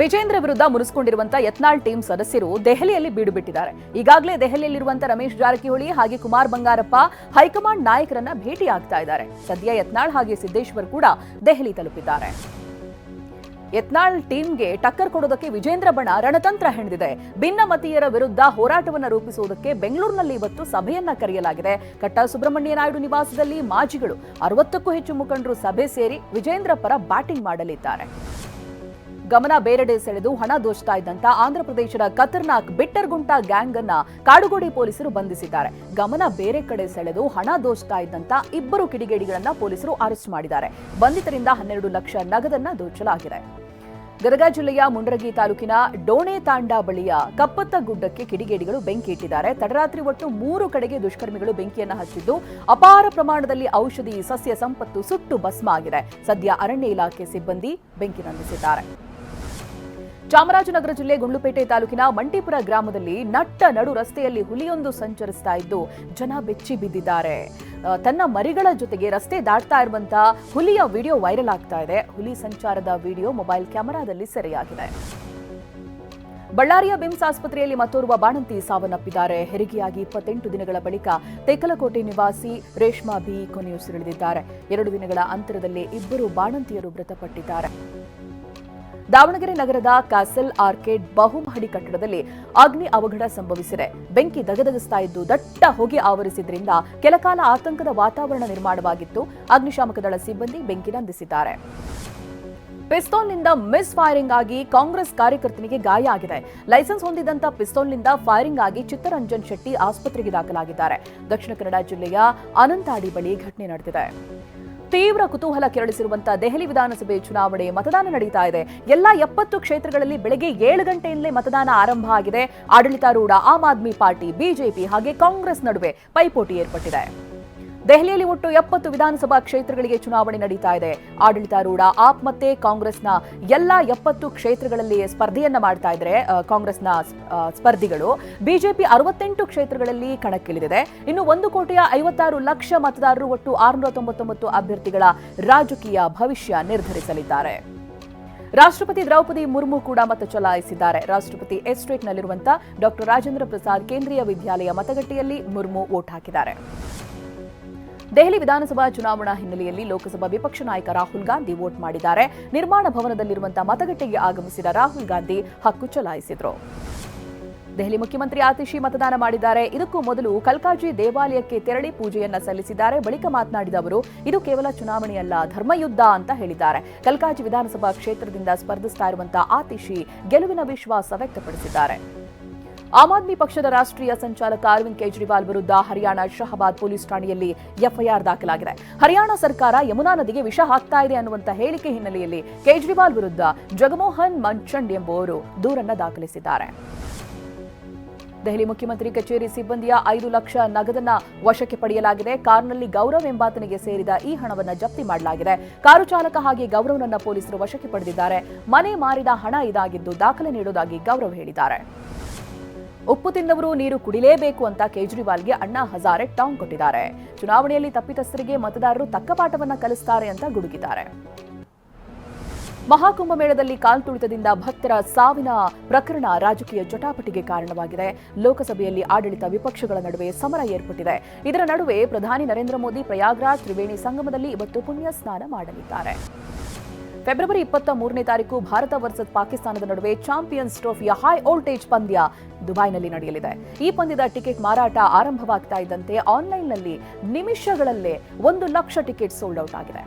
ವಿಜೇಂದ್ರ ವಿರುದ್ಧ ಮುನಿಸಿಕೊಂಡಿರುವಂತಹ ಯತ್ನಾಳ್ ಟೀಮ್ ಸದಸ್ಯರು ದೆಹಲಿಯಲ್ಲಿ ಬೀಡು ಬಿಟ್ಟಿದ್ದಾರೆ. ಈಗಾಗಲೇ ದೆಹಲಿಯಲ್ಲಿರುವಂತಹ ರಮೇಶ್ ಜಾರಕಿಹೊಳಿ ಹಾಗೆ ಕುಮಾರ್ ಬಂಗಾರಪ್ಪ ಹೈಕಮಾಂಡ್ ನಾಯಕರನ್ನ ಭೇಟಿಯಾಗ್ತಾ ಇದ್ದಾರೆ. ಸದ್ಯ ಯತ್ನಾಳ್ ಹಾಗೆ ಸಿದ್ದೇಶ್ವರ್ ಕೂಡ ದೆಹಲಿ ತಲುಪಿದ್ದಾರೆ. ಯತ್ನಾಳ್ ಟೀಮ್ಗೆ ಟಕ್ಕರ್ ಕೊಡೋದಕ್ಕೆ ವಿಜೇಂದ್ರ ಬಣ ರಣತಂತ್ರ ಹೆಣೆದಿದೆ. ಭಿನ್ನಮತೀಯರ ವಿರುದ್ಧ ಹೋರಾಟವನ್ನು ರೂಪಿಸುವುದಕ್ಕೆ ಬೆಂಗಳೂರಿನಲ್ಲಿ ಇವತ್ತು ಸಭೆಯನ್ನ ಕರೆಯಲಾಗಿದೆ. ಕಟ್ಟಾ ಸುಬ್ರಹ್ಮಣ್ಯ ನಾಯ್ಡು ನಿವಾಸದಲ್ಲಿ ಮಾಜಿಗಳು 60ಕ್ಕೂ ಹೆಚ್ಚು ಮುಖಂಡರು ಸಭೆ ಸೇರಿ ವಿಜೇಂದ್ರ ಪರ ಬ್ಯಾಟಿಂಗ್ ಮಾಡಲಿದ್ದಾರೆ. ಗಮನ ಬೇರೆಡೆ ಸೆಳೆದು ಹಣ ದೋಚ್ತಾ ಇದ್ದಂತ ಆಂಧ್ರಪ್ರದೇಶದ ಖತರ್ನಾಕ್ ಬಿಟ್ಟರ್ಗುಂಟಾ ಗ್ಯಾಂಗ್ ಅನ್ನ ಕಾಡುಗೋಡಿ ಪೊಲೀಸರು ಬಂಧಿಸಿದ್ದಾರೆ. ಗಮನ ಬೇರೆ ಕಡೆ ಸೆಳೆದು ಹಣ ದೋಚ್ತಾ ಇದ್ದಂತ ಇಬ್ಬರು ಕಿಡಿಗೇಡಿಗಳನ್ನ ಪೊಲೀಸರು ಅರೆಸ್ಟ್ ಮಾಡಿದ್ದಾರೆ. ಬಂಧಿತರಿಂದ 12 ಲಕ್ಷ ನಗದನ್ನ ದೋಚಲಾಗಿದೆ. ಗದಗ ಜಿಲ್ಲೆಯ ಮುಂಡರಗಿ ತಾಲೂಕಿನ ಡೋಣೆ ತಾಂಡಾ ಬಳಿಯ ಕಪ್ಪತ್ತ ಗುಡ್ಡಕ್ಕೆ ಕಿಡಿಗೇಡಿಗಳು ಬೆಂಕಿ ಇಟ್ಟಿದ್ದಾರೆ. ತಡರಾತ್ರಿ ಒಟ್ಟು 3 ಕಡೆಗೆ ದುಷ್ಕರ್ಮಿಗಳು ಬೆಂಕಿಯನ್ನು ಹಚ್ಚಿದ್ದು ಅಪಾರ ಪ್ರಮಾಣದಲ್ಲಿ ಔಷಧಿ ಸಸ್ಯ ಸಂಪತ್ತು ಸುಟ್ಟು ಭಸ್ಮ ಆಗಿದೆ. ಸದ್ಯ ಅರಣ್ಯ ಇಲಾಖೆ ಸಿಬ್ಬಂದಿ ಬೆಂಕಿ ನಂದಿಸಿದ್ದಾರೆ. ಚಾಮರಾಜನಗರ ಜಿಲ್ಲೆ ಗುಂಡ್ಲುಪೇಟೆ ತಾಲೂಕಿನ ಮಂಟಿಪುರ ಗ್ರಾಮದಲ್ಲಿ ನಟ್ಟ ನಡು ರಸ್ತೆಯಲ್ಲಿ ಹುಲಿಯೊಂದು ಸಂಚರಿಸ್ತಾ ಇದ್ದು ಜನ ಬೆಚ್ಚಿ ಬಿದ್ದಿದ್ದಾರೆ. ತನ್ನ ಮರಿಗಳ ಜೊತೆಗೆ ರಸ್ತೆ ದಾಟ್ತಾ ಇರುವಂತಹ ಹುಲಿಯ ವಿಡಿಯೋ ವೈರಲ್ ಆಗ್ತಾ ಇದೆ. ಹುಲಿ ಸಂಚಾರದ ವಿಡಿಯೋ ಮೊಬೈಲ್ ಕ್ಯಾಮೆರಾದಲ್ಲಿ ಸೆರೆಯಾಗಿದೆ. ಬಳ್ಳಾರಿಯ ಬಿಮ್ಸ್ ಆಸ್ಪತ್ರೆಯಲ್ಲಿ ಮತ್ತೋರ್ವ ಬಾಣಂತಿ ಸಾವನ್ನಪ್ಪಿದ್ದಾರೆ. ಹೆರಿಗೆಯಾಗಿ 28 ದಿನಗಳ ಬಳಿಕ ತೆಕ್ಕಲಕೋಟೆ ನಿವಾಸಿ ರೇಷ್ಮಾ ಬಿ ಕೊನೆಯುಸಿರೆಳೆದಿದ್ದಾರೆ. 2 ದಿನಗಳ ಅಂತರದಲ್ಲಿ ಇಬ್ಬರು ಬಾಣಂತಿಯರು ಮೃತಪಟ್ಟಿದ್ದಾರೆ. ದಾವಣಗೆರೆ ನಗರದ ಕ್ಯಾಸಲ್ ಆರ್ಕೇಡ್ ಬಹುಮಹಡಿ ಕಟ್ಟಡದಲ್ಲಿ ಅಗ್ನಿ ಅವಘಡ ಸಂಭವಿಸಿದೆ. ಬೆಂಕಿ ದಗದಗಿಸ್ತಾ ಇದ್ದು ದಟ್ಟ ಹೊಗೆ ಆವರಿಸಿದ್ರಿಂದ ಕೆಲಕಾಲ ಆತಂಕದ ವಾತಾವರಣ ನಿರ್ಮಾಣವಾಗಿತ್ತು. ಅಗ್ನಿಶಾಮಕ ದಳ ಸಿಬ್ಬಂದಿ ಬೆಂಕಿ ನಂದಿಸಿದ್ದಾರೆ. ಪಿಸ್ತೂಲ್ನಿಂದ ಮಿಸ್ ಫೈರಿಂಗ್ ಆಗಿ ಕಾಂಗ್ರೆಸ್ ಕಾರ್ಯಕರ್ತನಿಗೆ ಗಾಯ ಆಗಿದೆ. ಲೈಸೆನ್ಸ್ ಹೊಂದಿದ್ದಂತ ಪಿಸ್ತೂಲ್ನಿಂದ ಫೈರಿಂಗ್ ಆಗಿ ಚಿತ್ತರಂಜನ್ ಶೆಟ್ಟಿ ಆಸ್ಪತ್ರೆಗೆ ದಾಖಲಾಗಿದ್ದಾರೆ. ದಕ್ಷಿಣ ಕನ್ನಡ ಜಿಲ್ಲೆಯ ಅನಂತಾಡಿ ಬಳಿ ಘಟನೆ ನಡೆದಿದೆ. ತೀವ್ರ ಕುತೂಹಲ ಕೆರಳಿಸಿರುವಂತಹ ದೆಹಲಿ ವಿಧಾನಸಭೆ ಚುನಾವಣೆ ಮತದಾನ ನಡೀತಾ ಇದೆ. ಎಲ್ಲ 70 ಕ್ಷೇತ್ರಗಳಲ್ಲಿ ಬೆಳಗ್ಗೆ 7 ಗಂಟೆಯಿಂದಲೇ ಮತದಾನ ಆರಂಭ ಆಗಿದೆ. ಆಡಳಿತಾರೂಢ ಆಮ್ ಆದ್ಮಿ ಪಾರ್ಟಿ, ಬಿಜೆಪಿ ಹಾಗೆ ಕಾಂಗ್ರೆಸ್ ನಡುವೆ ಪೈಪೋಟಿ ಏರ್ಪಟ್ಟಿದೆ. ದೆಹಲಿಯಲ್ಲಿ ಒಟ್ಟು 70 ವಿಧಾನಸಭಾ ಕ್ಷೇತ್ರಗಳಿಗೆ ಚುನಾವಣೆ ನಡೀತಾ ಇದೆ. ಆಡಳಿತಾರೂಢ ಆಪ್ ಮತ್ತೆ ಕಾಂಗ್ರೆಸ್ನ ಎಲ್ಲ 70 ಕ್ಷೇತ್ರಗಳಲ್ಲಿ ಸ್ಪರ್ಧೆಯನ್ನ ಮಾಡ್ತಾ ಇದ್ದಾರೆ ಕಾಂಗ್ರೆಸ್ನ ಸ್ಪರ್ಧಿಗಳು. ಬಿಜೆಪಿ 68 ಕ್ಷೇತ್ರಗಳಲ್ಲಿ ಕಣಕ್ಕಿಳಿದಿದೆ. ಇನ್ನು 1,56,00,000 ಮತದಾರರು ಒಟ್ಟು 699 ಅಭ್ಯರ್ಥಿಗಳ ರಾಜಕೀಯ ಭವಿಷ್ಯ ನಿರ್ಧರಿಸಲಿದ್ದಾರೆ. ರಾಷ್ಟ್ರಪತಿ ದ್ರೌಪದಿ ಮುರ್ಮು ಕೂಡ ಮತ ಚಲಾಯಿಸಿದ್ದಾರೆ. ರಾಷ್ಟ್ರಪತಿ ಎಸ್ಟೇಟ್ನಲ್ಲಿರುವಂತಹ ಡಾಕ್ಟರ್ ರಾಜೇಂದ್ರ ಪ್ರಸಾದ್ ಕೇಂದ್ರೀಯ ವಿದ್ಯಾಲಯ ಮತಗಟ್ಟೆಯಲ್ಲಿ ಮುರ್ಮು ವೋಟ್ ಹಾಕಿದ್ದಾರೆ. ದೆಹಲಿ ವಿಧಾನಸಭಾ ಚುನಾವಣಾ ಹಿನ್ನೆಲೆಯಲ್ಲಿ ಲೋಕಸಭಾ ವಿಪಕ್ಷ ನಾಯಕ ರಾಹುಲ್ ಗಾಂಧಿ ವೋಟ್ ಮಾಡಿದ್ದಾರೆ. ನಿರ್ಮಾಣ ಭವನದಲ್ಲಿರುವಂತಹ ಮತಗಟ್ಟೆಗೆ ಆಗಮಿಸಿದ ರಾಹುಲ್ ಗಾಂಧಿ ಹಕ್ಕು ಚಲಾಯಿಸಿದರು. ದೆಹಲಿ ಮುಖ್ಯಮಂತ್ರಿ ಆತಿಶಿ ಮತದಾನ ಮಾಡಿದ್ದಾರೆ. ಇದಕ್ಕೂ ಮೊದಲು ಕಲ್ಕಾಜಿ ದೇವಾಲಯಕ್ಕೆ ತೆರಳಿ ಪೂಜೆಯನ್ನ ಸಲ್ಲಿಸಿದ್ದಾರೆ. ಬಳಿಕ ಮಾತನಾಡಿದ ಅವರು, ಇದು ಕೇವಲ ಚುನಾವಣೆಯಲ್ಲ, ಧರ್ಮಯುದ್ಧ ಅಂತ ಹೇಳಿದ್ದಾರೆ. ಕಲ್ಕಾಜಿ ವಿಧಾನಸಭಾ ಕ್ಷೇತ್ರದಿಂದ ಸ್ಪರ್ಧಿಸ್ತಾ ಇರುವಂತಹ ಆತಿಶಿ ಗೆಲುವಿನ ವಿಶ್ವಾಸ ವ್ಯಕ್ತಪಡಿಸಿದ್ದಾರೆ. ಆಮ್ ಆದ್ಮಿ ಪಕ್ಷದ ರಾಷ್ಟ್ರೀಯ ಸಂಚಾಲಕ ಅರವಿಂದ್ ಕೇಜ್ರಿವಾಲ್ ವಿರುದ್ಧ ಹರಿಯಾಣ ಶಹಾಬಾದ್ ಪೊಲೀಸ್ ಠಾಣೆಯಲ್ಲಿ ಎಫ್ಐಆರ್ ದಾಖಲಾಗಿದೆ. ಹರಿಯಾಣ ಸರ್ಕಾರ ಯಮುನಾ ನದಿಗೆ ವಿಷ ಹಾಕ್ತಾ ಇದೆ ಅನ್ನುವಂಥ ಹೇಳಿಕೆ ಹಿನ್ನೆಲೆಯಲ್ಲಿ ಕೇಜ್ರಿವಾಲ್ ವಿರುದ್ಧ ಜಗಮೋಹನ್ ಮನ್ಚಂಡ್ ಎಂಬುವರು ದೂರನ್ನ ದಾಖಲಿಸಿದ್ದಾರೆ. ದೆಹಲಿ ಮುಖ್ಯಮಂತ್ರಿ ಕಚೇರಿ ಸಿಬ್ಬಂದಿಯ 5 ಲಕ್ಷ ನಗದನ್ನ ವಶಕ್ಕೆ ಪಡೆಯಲಾಗಿದೆ. ಕಾರಿನಲ್ಲಿ ಗೌರವ್ ಎಂಬಾತನಿಗೆ ಸೇರಿದ ಈ ಹಣವನ್ನು ಜಪ್ತಿ ಮಾಡಲಾಗಿದೆ. ಕಾರು ಚಾಲಕ ಹಾಗೆ ಗೌರವ್ನನ್ನ ಪೊಲೀಸರು ವಶಕ್ಕೆ ಪಡೆದಿದ್ದಾರೆ. ಮನೆ ಮಾರಿದ ಹಣ ಇದಾಗಿದ್ದು ದಾಖಲೆ ನೀಡುವುದಾಗಿ ಗೌರವ್ ಹೇಳಿದ್ದಾರೆ. ಉಪ್ಪು ತಿಂದವರು ನೀರು ಕುಡಿಲೇಬೇಕು ಅಂತ ಕೇಜ್ರಿವಾಲ್ಗೆ ಅಣ್ಣಾ ಹಜಾರೆ ಟಾಂಗ್ ಕೊಟ್ಟಿದ್ದಾರೆ. ಚುನಾವಣೆಯಲ್ಲಿ ತಪ್ಪಿತಸ್ಥರಿಗೆ ಮತದಾರರು ತಕ್ಕ ಪಾಠವನ್ನ ಕಲಿಸುತ್ತಾರೆ ಅಂತ ಗುಡುಗಿದ್ದಾರೆ. ಮಹಾಕುಂಭಮೇಳದಲ್ಲಿ ಕಾಲ್ತುಳಿತದಿಂದ ಭಕ್ತರ ಸಾವಿನ ಪ್ರಕರಣ ರಾಜಕೀಯ ಜಟಾಪಟಿಗೆ ಕಾರಣವಾಗಿದೆ. ಲೋಕಸಭೆಯಲ್ಲಿ ಆಡಳಿತ ವಿಪಕ್ಷಗಳ ನಡುವೆ ಸಮರ ಏರ್ಪಟ್ಟಿದೆ. ಇದರ ನಡುವೆ ಪ್ರಧಾನಿ ನರೇಂದ್ರ ಮೋದಿ ಪ್ರಯಾಗ್ರಾಜ್ ತ್ರಿವೇಣಿ ಸಂಗಮದಲ್ಲಿ ಇವತ್ತು ಪುಣ್ಯ ಸ್ನಾನ ಮಾಡಲಿದ್ದಾರೆ. ಫೆಬ್ರವರಿ 23ನೇ ತಾರೀಕು ಭಾರತ ವರ್ಸಸ್ ಪಾಕಿಸ್ತಾನದ ನಡುವೆ ಚಾಂಪಿಯನ್ಸ್ ಟ್ರೋಫಿಯ ಹೈ ವೋಲ್ಟೇಜ್ ಪಂದ್ಯ ದುಬೈನಲ್ಲಿ ನಡೆಯಲಿದೆ. ಈ ಪಂದ್ಯದ ಟಿಕೆಟ್ ಮಾರಾಟ ಆರಂಭವಾಗ್ತಾ ಇದ್ದಂತೆ ಆನ್ಲೈನ್ನಲ್ಲಿ ನಿಮಿಷಗಳಲ್ಲೇ 1 ಲಕ್ಷ ಟಿಕೆಟ್ ಸೋಲ್ಡ್ ಔಟ್ ಆಗಿದೆ.